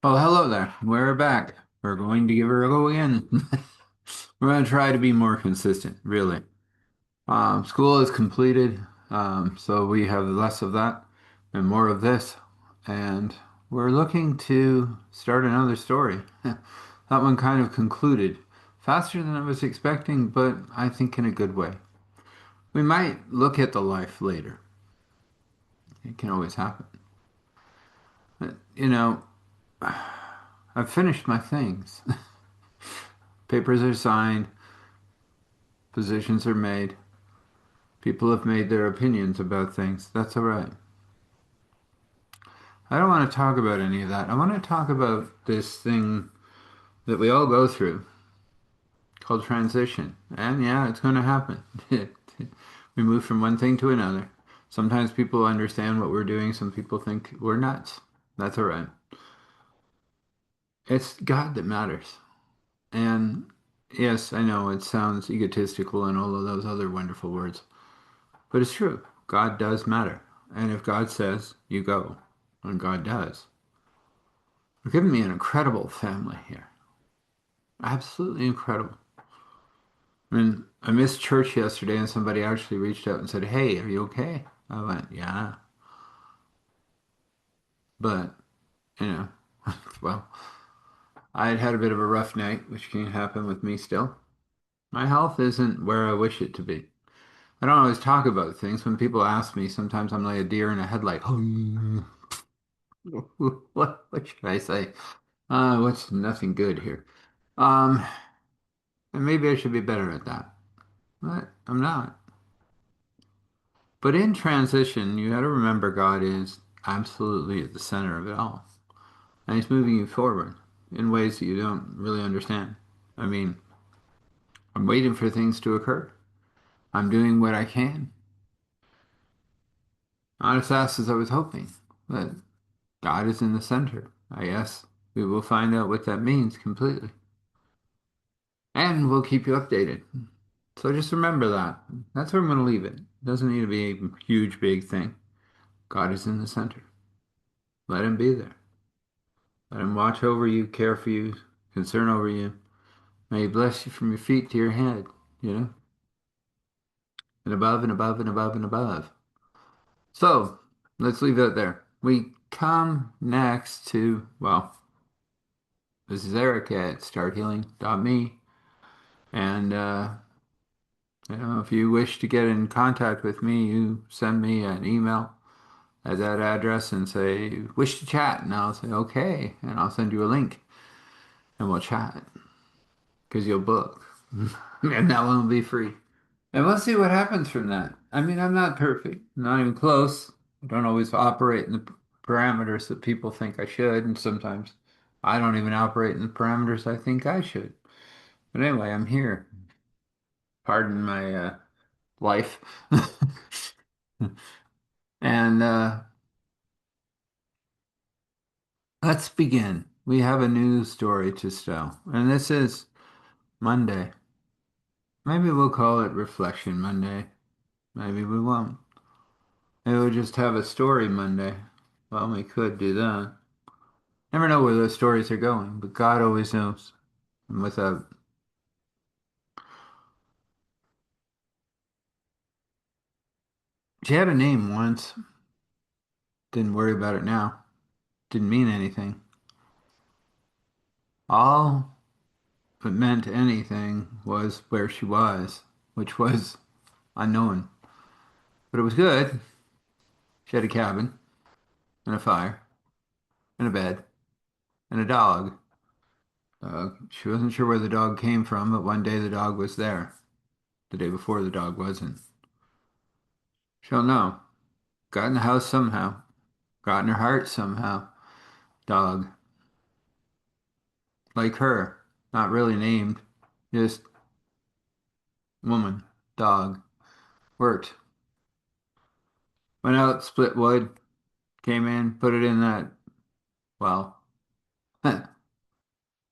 Oh, hello there. We're back. We're going to give her a go again. We're going to try to be more consistent, really. School is completed, so we have less of that and more of this. And we're looking to start another story. That one kind of concluded faster than I was expecting, but I think in a good way. We might look at the life later. It can always happen. But, I've finished my things. Papers are signed, positions are made. People have made their opinions about things. That's all right. I don't want to talk about any of that. I want to talk about this thing that we all go through called transition. And yeah, it's going to happen. We move from one thing to another. Sometimes people understand what we're doing. Some people think we're nuts. That's all right. It's God that matters. And yes, I know it sounds egotistical and all of those other wonderful words, but it's true. God does matter. And if God says, you go, and God does. You're giving me an incredible family here. Absolutely incredible. I mean, I missed church yesterday and somebody actually reached out and said, "Hey, are you okay?" I went, "Yeah." But, you know, well, I had had a bit of a rough night, which can happen with me still. My health isn't where I wish it to be. I don't always talk about things. When people ask me, sometimes I'm like a deer in a headlight. What should I say? What's nothing good here? Um, and maybe I should be better at that. But I'm not. But in transition, you got to remember God is absolutely at the center of it all. And He's moving you forward in ways that you don't really understand. I mean, I'm waiting for things to occur. I'm doing what I can. Not as fast as I was hoping, but God is in the center. I guess we will find out what that means completely. And we'll keep you updated. So just remember that. That's where I'm going to leave it. It doesn't need to be a huge, big thing. God is in the center. Let Him be there. Let Him watch over you, care for you, concern over you. May He bless you from your feet to your head, you know, and above and above and above and above. So let's leave it there. We come next to, well, this is Eric at starthealing.me. And, if you wish to get in contact with me, you send me an email at that address and say, wish to chat. And I'll say, okay. And I'll send you a link and we'll chat because you'll book. And that one will be free. And we'll see what happens from that. I mean, I'm not perfect, not even close. I don't always operate in the parameters that people think I should, and sometimes I don't even operate in the parameters I think I should. But anyway, I'm here. Pardon my life. And let's begin. We have a news story to tell, and this is Monday. Maybe we'll call it Reflection Monday. Maybe we won't. Maybe we'll just have a story Monday. Well, we could do that. Never know where those stories are going, but God always knows. And without, she had a name once. Didn't worry about it now. Didn't mean anything. All that meant anything was where she was, which was unknown. But it was good. She had a cabin and a fire and a bed and a dog. She wasn't sure where the dog came from, but one day the dog was there. The day before the dog wasn't. She don't know. Got in the house somehow. Got in her heart somehow. Dog. Like her. Not really named. Just woman. Dog. Worked. Went out, split wood, came in, put it in that, well,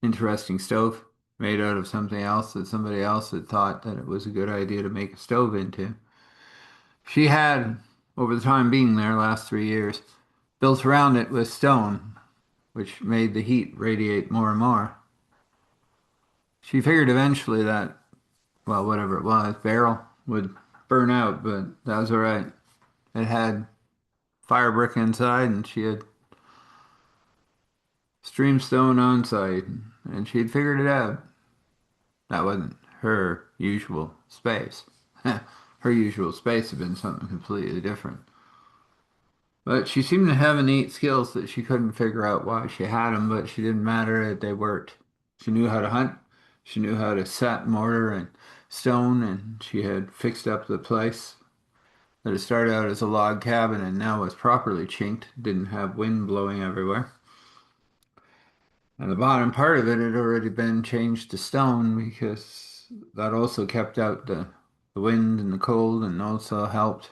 interesting stove made out of something else that somebody else had thought that it was a good idea to make a stove into. She had, over the time being there, last 3 years, built around it with stone, which made the heat radiate more and more. She figured eventually that, well, whatever it was, barrel would burn out, but that was all right. It had fire brick inside, and she had streamstone on site, and she'd figured it out. That wasn't her usual space. Her usual space had been something completely different. But she seemed to have innate skills that she couldn't figure out why she had them, but she didn't matter that they worked. She knew how to hunt. She knew how to set mortar and stone, and she had fixed up the place that had started out as a log cabin and now was properly chinked, didn't have wind blowing everywhere. And the bottom part of it had already been changed to stone because that also kept out the wind and the cold and also helped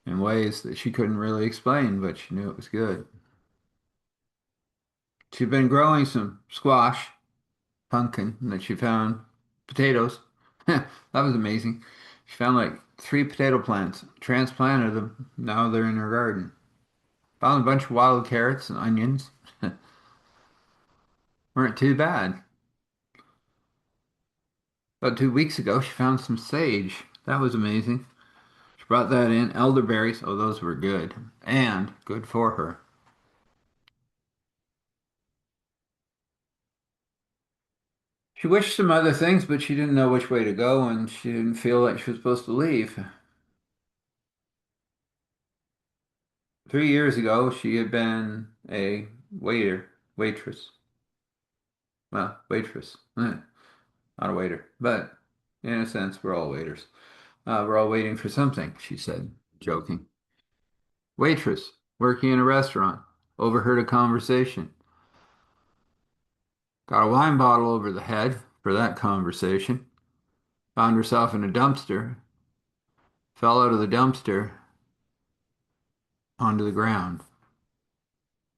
in ways that she couldn't really explain, but she knew it was good. She'd been growing some squash, pumpkin that she found, potatoes. That was amazing. She found like three potato plants, transplanted them. Now they're in her garden. Found a bunch of wild carrots and onions. Weren't too bad. About 2 weeks ago, she found some sage. That was amazing. She brought that in. Elderberries. Oh, those were good. And good for her. She wished some other things, but she didn't know which way to go, and she didn't feel like she was supposed to leave. 3 years ago, she had been a waitress. Well, waitress. Not a waiter, but in a sense, we're all waiters. We're all waiting for something, she said, joking. Waitress, working in a restaurant, overheard a conversation. Got a wine bottle over the head for that conversation. Found herself in a dumpster, fell out of the dumpster onto the ground.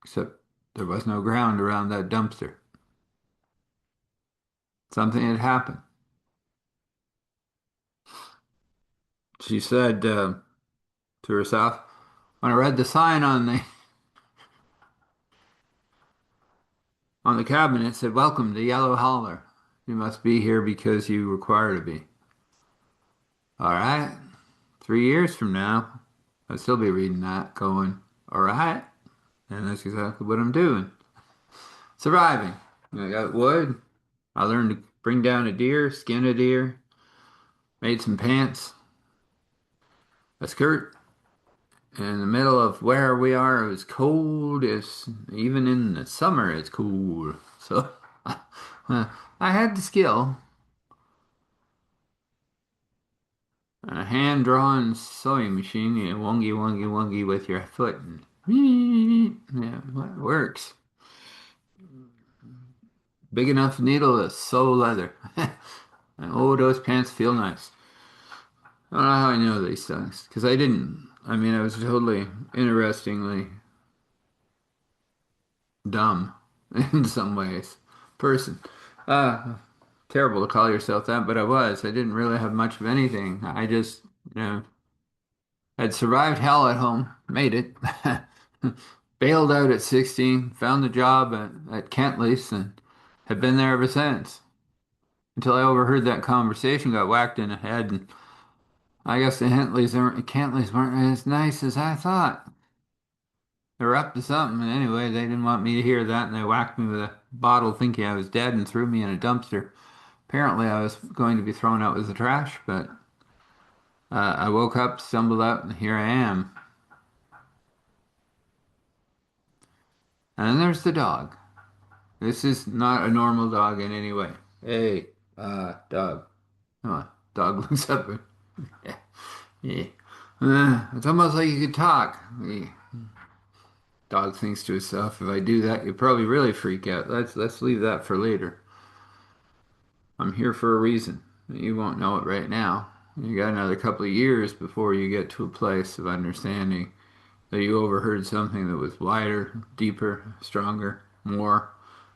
Except there was no ground around that dumpster. Something had happened. She said to herself, when I read the sign on the cabinet, it said, "Welcome to Yellow Holler. You must be here because you require to be." All right, 3 years from now, I'll still be reading that, going, all right, and that's exactly what I'm doing. Surviving. I got wood. I learned to bring down a deer, skin a deer, made some pants, a skirt. In the middle of where we are, it was cold. It's even in the summer, it's cool. So I had the skill. A hand-drawn sewing machine, you wongy, wongy, wongy with your foot, and yeah, well, it works. Big enough needle to sew leather. And oh, those pants feel nice. I don't know how I know these things because I didn't. I mean, I was totally interestingly dumb in some ways. Person. Uh, Terrible to call yourself that, but I was. I didn't really have much of anything. I just, you know, had survived hell at home, made it. Bailed out at 16, found the job at Kentley's, and have been there ever since. Until I overheard that conversation, got whacked in the head, and I guess the Kentleys weren't as nice as I thought. They were up to something, and anyway, they didn't want me to hear that, and they whacked me with a bottle thinking I was dead and threw me in a dumpster. Apparently, I was going to be thrown out with the trash, but I woke up, stumbled out, and here I am. And then there's the dog. This is not a normal dog in any way. Hey, dog. Come on. Dog looks up. Yeah. Yeah. It's almost like you could talk. The dog thinks to itself, if I do that, you'll probably really freak out. Let's leave that for later. I'm here for a reason. You won't know it right now. You got another couple of years before you get to a place of understanding that you overheard something that was wider, deeper, stronger, more,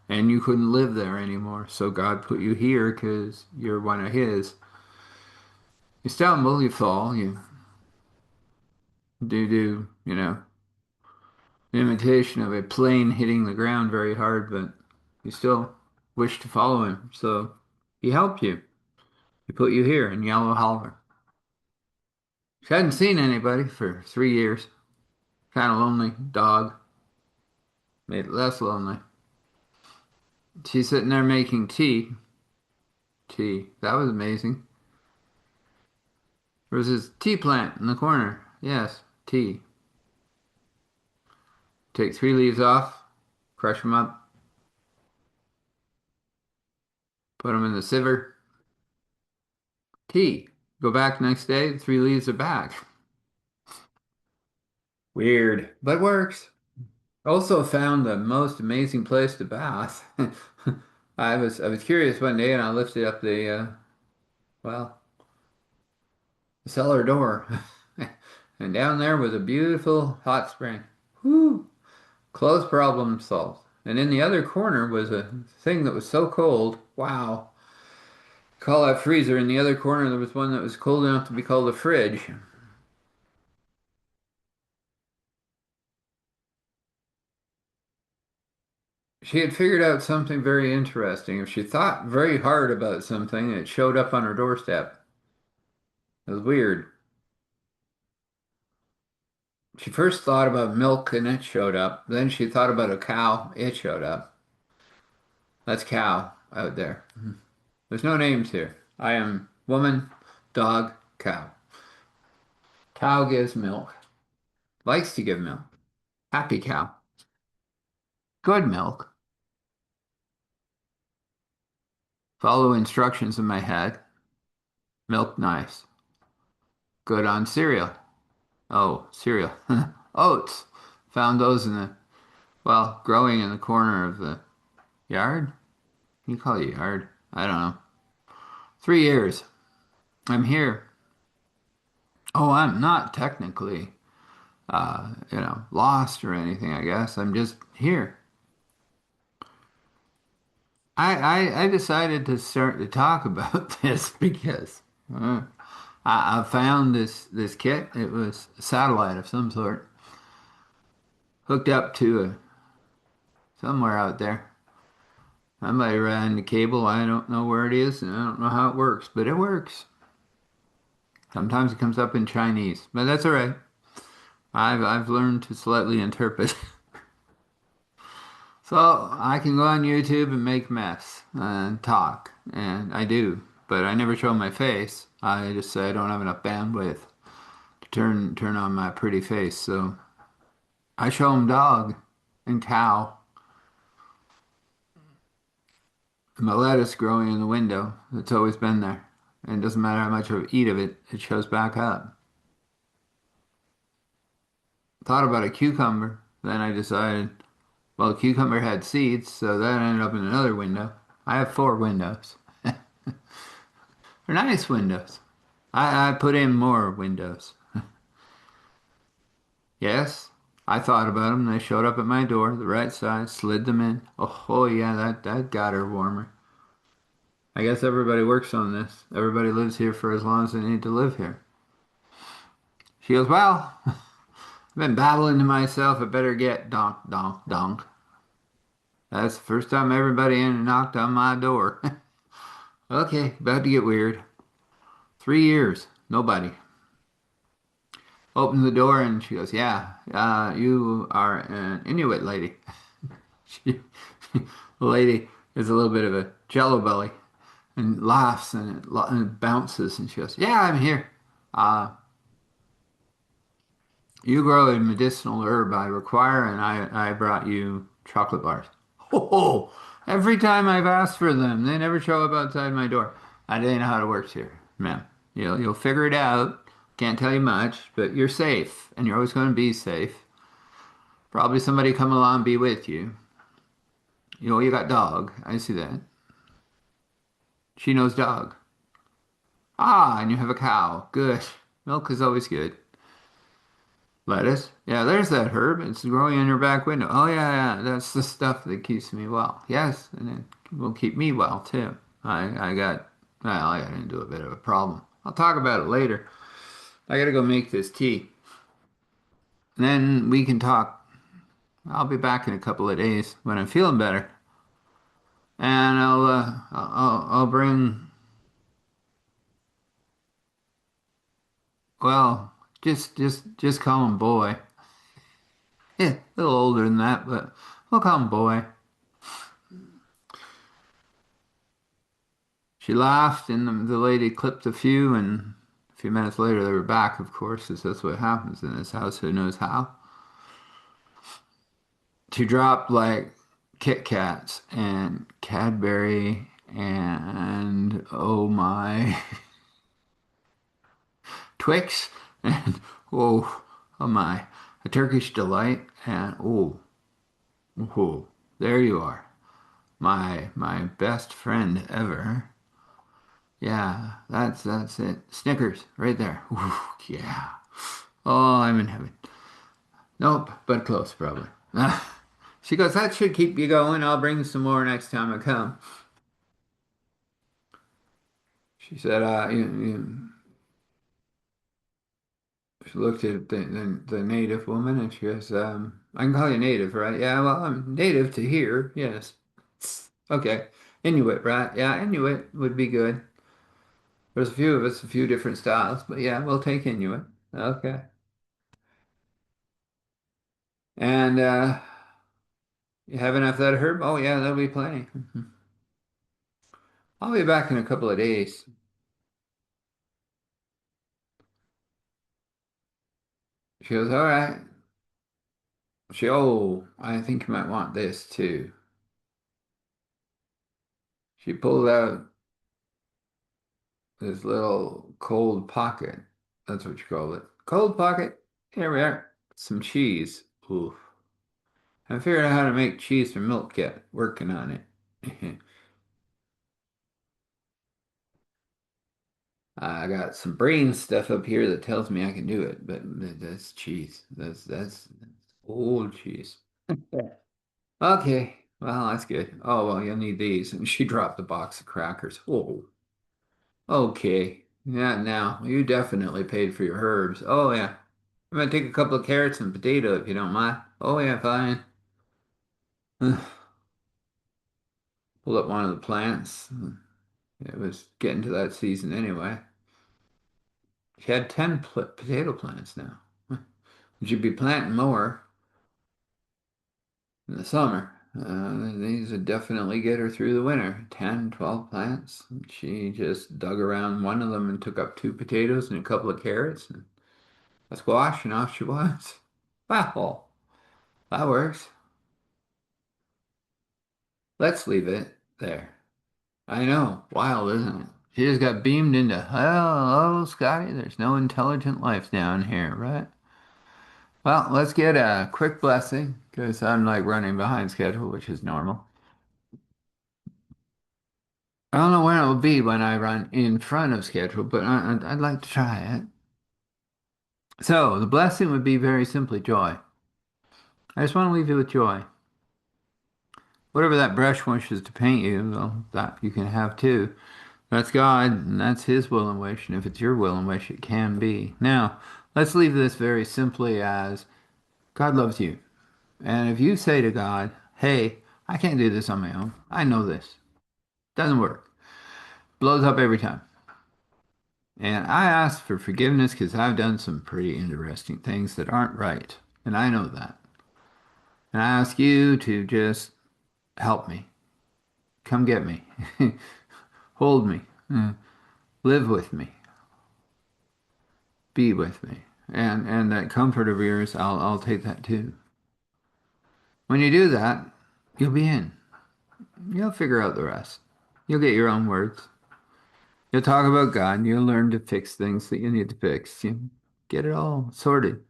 and you couldn't live there anymore. So God put you here because you're one of His. You stumble, you fall, you do, you know, imitation of a plane hitting the ground very hard, but you still wish to follow him. So he helped you. He put you here in Yellow Holler. She hadn't seen anybody for 3 years. Kind of lonely. Dog. Made it less lonely. She's sitting there making tea. Tea. That was amazing. There was this tea plant in the corner. Yes, tea. Take 3 leaves off, crush them up, put them in the sieve. Tea. Go back next day, 3 leaves are back. Weird, but works. Also found the most amazing place to bath. I was curious one day and I lifted up well, the cellar door. And down there was a beautiful hot spring. Whoo! Clothes problem solved. And in the other corner was a thing that was so cold. Wow. Call that freezer. In the other corner, there was one that was cold enough to be called a fridge. She had figured out something very interesting. If she thought very hard about something, it showed up on her doorstep. It was weird. She first thought about milk and it showed up. Then she thought about a cow, it showed up. That's cow out there. There's no names here. I am woman, dog, cow. Cow gives milk. Likes to give milk. Happy cow. Good milk. Follow instructions in my head. Milk nice. Good on cereal. Oh, cereal. Oats. Found those growing in the corner of the yard. You call it yard? I don't know. 3 years. I'm here. Oh, I'm not technically, lost or anything, I guess. I'm just here. I decided to start to talk about this because I found this kit. It was a satellite of some sort hooked up to somewhere out there. Somebody ran the cable. I don't know where it is, and I don't know how it works, but it works. Sometimes it comes up in Chinese, but that's all right. I've learned to slightly interpret. So I can go on YouTube and make mess and talk, and I do, but I never show my face. I just say I don't have enough bandwidth to turn on my pretty face. So I show them dog and cow and my lettuce growing in the window. It's always been there. And it doesn't matter how much I eat of it, it shows back up. Thought about a cucumber, then I decided, well, a cucumber had seeds, so that ended up in another window. I have 4 windows. They're nice windows. I put in more windows. Yes, I thought about them. They showed up at my door, the right size, slid them in. Oh yeah, that got her warmer. I guess everybody works on this. Everybody lives here for as long as they need to live here. She goes, well, I've been babbling to myself. I better get donk, donk, donk. That's the first time everybody in and knocked on my door. Okay, about to get weird. 3 years, nobody. Opened the door and she goes, yeah, you are an Inuit lady. She, the lady is a little bit of a jello belly and laughs and it bounces and she goes, yeah, I'm here. Uh, you grow a medicinal herb I require and I brought you chocolate bars. Oh, every time I've asked for them, they never show up outside my door. I didn't know how it works here, ma'am. You'll figure it out. Can't tell you much, but you're safe, and you're always going to be safe. Probably somebody come along and be with you. You got dog. I see that. She knows dog. Ah, and you have a cow. Good. Milk is always good. Lettuce. Yeah, there's that herb. It's growing in your back window. Oh, yeah, yeah. That's the stuff that keeps me well. Yes, and it will keep me well, too. I got into a bit of a problem. I'll talk about it later. I gotta go make this tea. And then we can talk. I'll be back in a couple of days when I'm feeling better, and I'll bring, well, just call him boy. Yeah, a little older than that, but we'll call him boy. She laughed, and the lady clipped a few, and a few minutes later they were back, of course, as that's what happens in this house. Who knows how? She dropped like Kit Kats and Cadbury and oh my Twix and oh my a Turkish delight and oh there you are, my best friend ever. Yeah, that's it. Snickers right there. Ooh, yeah. Oh, I'm in heaven. Nope, but close probably. She goes, that should keep you going. I'll bring some more next time I come. She said, she looked at the native woman and she goes, I can call you native, right? Yeah, well, I'm native to here. Yes. Okay. Inuit, right? Yeah, Inuit would be good. There's a few of us, a few different styles, but yeah, we'll take Inuit. Okay. And you have enough of that herb? Oh yeah, that'll be plenty. I'll be back in a couple of days. She goes, all right. I think you might want this too. She pulled out this little cold pocket. That's what you call it. Cold pocket. Here we are. Some cheese. Ooh. I figured out how to make cheese from milk yet. Working on it. I got some brain stuff up here that tells me I can do it, but that's cheese. That's old cheese. Yeah. Okay. Well, that's good. Oh, well, you'll need these. And she dropped the box of crackers. Oh, okay. Yeah, now you definitely paid for your herbs. Oh, yeah. I'm gonna take a couple of carrots and potato if you don't mind. Oh, yeah, fine. Pull up one of the plants. It was getting to that season anyway. She had 10 pl potato plants now. You should be planting more in the summer. These would definitely get her through the winter. 10, 12 plants. She just dug around one of them and took up two potatoes and a couple of carrots and a squash, and off she was. Wow, that works. Let's leave it there. I know, wild, isn't it? She just got beamed into, hello, Scotty, there's no intelligent life down here, right? Well, let's get a quick blessing because I'm like running behind schedule, which is normal. I don't know when it will be when I run in front of schedule, but I'd like to try it. So the blessing would be very simply joy. I just want to leave you with joy. Whatever that brush wishes to paint you, well, that you can have too. That's God, and that's His will and wish, and if it's your will and wish, it can be. Now, let's leave this very simply as God loves you. And if you say to God, hey, I can't do this on my own, I know this. Doesn't work. Blows up every time. And I ask for forgiveness because I've done some pretty interesting things that aren't right. And I know that. And I ask you to just help me. Come get me. Hold me. Live with me. Be with me. And that comfort of yours, I'll take that too. When you do that, you'll be in. You'll figure out the rest. You'll get your own words. You'll talk about God and you'll learn to fix things that you need to fix. You get it all sorted.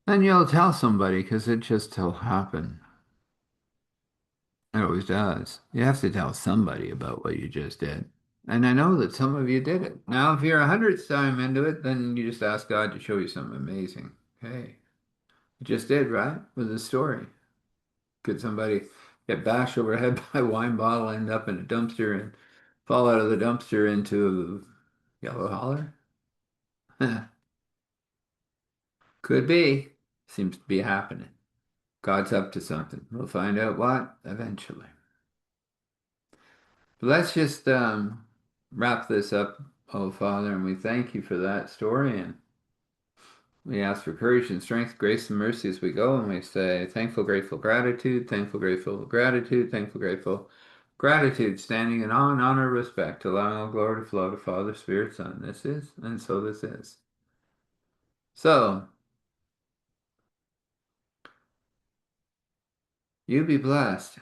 Then you'll tell somebody because it just will happen. It always does. You have to tell somebody about what you just did. And I know that some of you did it. Now, if you're a hundredth time into it, then you just ask God to show you something amazing. Hey, you just did, right? With the story. Could somebody get bashed over the head by a wine bottle, end up in a dumpster, and fall out of the dumpster into a yellow holler? Could be. seems to be happening. God's up to something. We'll find out what eventually. But let's just wrap this up, oh Father, and we thank you for that story. And we ask for courage and strength, grace and mercy as we go. And we say thankful, grateful, gratitude, thankful, grateful, gratitude, thankful, grateful, gratitude, standing in awe and honor, respect, allowing all glory to flow to Father, Spirit, Son. This is, and so this is. So, you be blessed.